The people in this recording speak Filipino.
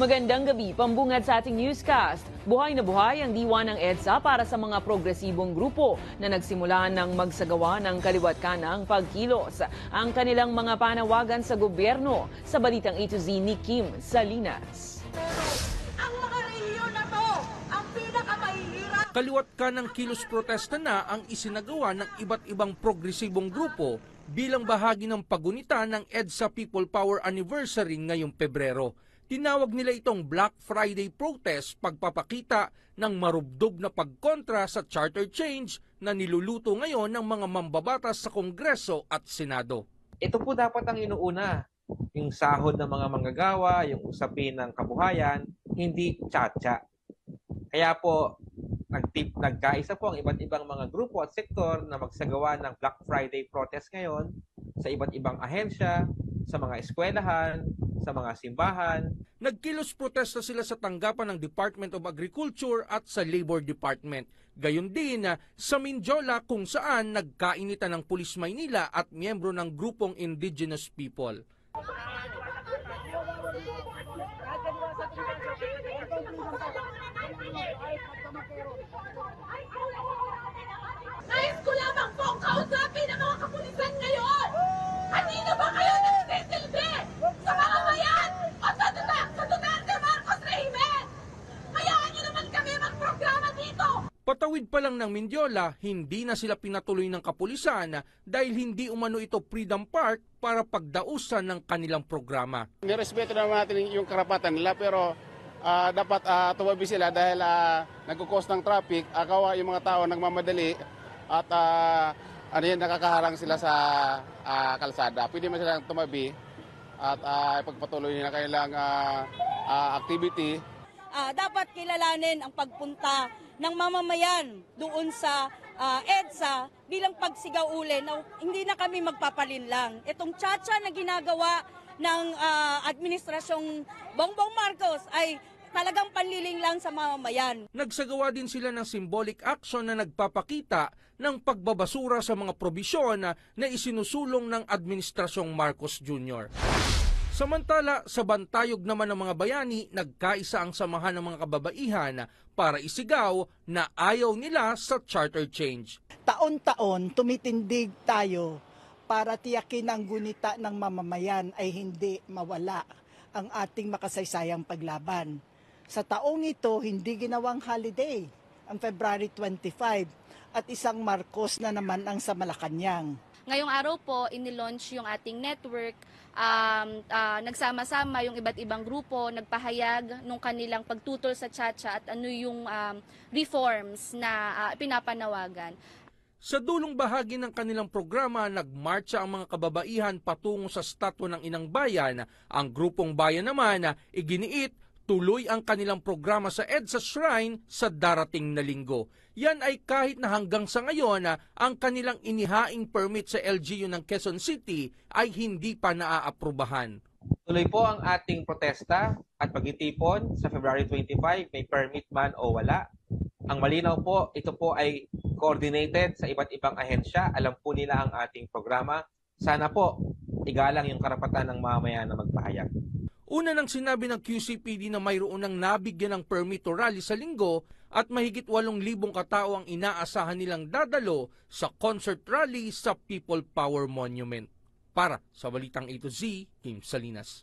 Magandang gabi, pambungad sa ating newscast. Buhay na buhay ang diwa ng EDSA para sa mga progresibong grupo na nagsimula ng magsagawa ng kaliwat kanang pagkilos. Ang kanilang mga panawagan sa gobyerno sa balitang A to Z ni Kim Salinas. Ang mga rehiyon na to, ang pinakamahihirap. Kaliwat kanang kilos protesta na ang isinagawa ng iba't ibang progresibong grupo bilang bahagi ng pagunita ng EDSA People Power Anniversary ngayong Pebrero. Tinawag nila itong Black Friday protest, pagpapakita ng marubdob na pagkontra sa charter change na niluluto ngayon ng mga mambabatas sa Kongreso at Senado. Ito po dapat ang inuuna, yung sahod ng mga manggagawa, yung usapin ng kabuhayan, hindi tsa-tsa. Kaya po, nagkaisa po ang iba't ibang mga grupo at sektor na magsagawa ng Black Friday protest ngayon sa iba't ibang ahensya, sa mga eskwelahan, sa mga simbahan. Nagkilos protesta sila sa tanggapan ng Department of Agriculture at sa Labor Department. Gayon din sa Mindiola kung saan nagkainitan ng Pulis Maynila at miyembro ng grupong indigenous people. Nais ko lamang pong kausapin ang mga kapulisan ngayon! Kanino ba kayo nagsisilbi? Sa mga bayan o sa Duterte Marcos Rehimen? Hayaan niyo naman kami magprograma dito! Patawid pa lang ng Mindiola, hindi na sila pinatuloy ng kapulisan dahil hindi umano ito Freedom Park para pagdausan ng kanilang programa. Nirespeto naman natin yung karapatan nila pero dapat tumabi sila dahil nagkukos ng traffic, kawa yung mga tao nagmamadali at nakakaharang sila sa kalsada. Pwede man silang tumabi at ipagpatuloy nila kanilang activity. Dapat kilalanin ang pagpunta ng mamamayan doon sa EDSA bilang pagsigaw uli na hindi na kami magpapalin lang. Itong tsa-tsa na ginagawa ng administrasyong Bongbong Marcos ay talagang panliling lang sa mamamayan. Nagsagawa din sila ng symbolic action na nagpapakita ng pagbabasura sa mga probisyon na isinusulong ng Administrasyong Marcos Jr. Samantala, sa bantayog naman ng mga bayani, nagkaisa ang samahan ng mga kababaihan para isigaw na ayaw nila sa charter change. Taon-taon tumitindig tayo para tiyakin ang gunita ng mamamayan ay hindi mawala ang ating makasaysayang paglaban. Sa taong ito, hindi ginawang holiday ang February 25 at isang Marcos na naman ang sa Malacanang. Ngayong araw po, inilaunch yung ating network. Nagsama-sama yung iba't ibang grupo, nagpahayag nung kanilang pagtutol sa tsa-tsa at ano yung reforms na pinapanawagan. Sa dulong bahagi ng kanilang programa, nagmarcha ang mga kababaihan patungo sa statwa ng Inang Bayan. Ang grupong bayan naman iginiit tuloy ang kanilang programa sa EDSA Shrine sa darating na linggo. Yan ay kahit na hanggang sa ngayon ang kanilang inihaing permit sa LGU ng Quezon City ay hindi pa naaaprubahan. Tuloy po ang ating protesta at pagtitipon sa February 25, may permit man o wala. Ang malinaw po, ito po ay coordinated sa iba't ibang ahensya. Alam po nila ang ating programa. Sana po, igalang yung karapatan ng mamamayan na magpahayag. Una nang sinabi ng QCPD na mayroon ng nabigyan ng permit to rally sa linggo at mahigit 8,000 katao ang inaasahan nilang dadalo sa concert rally sa People Power Monument. Para sa Balitang A to Z, Kim Salinas.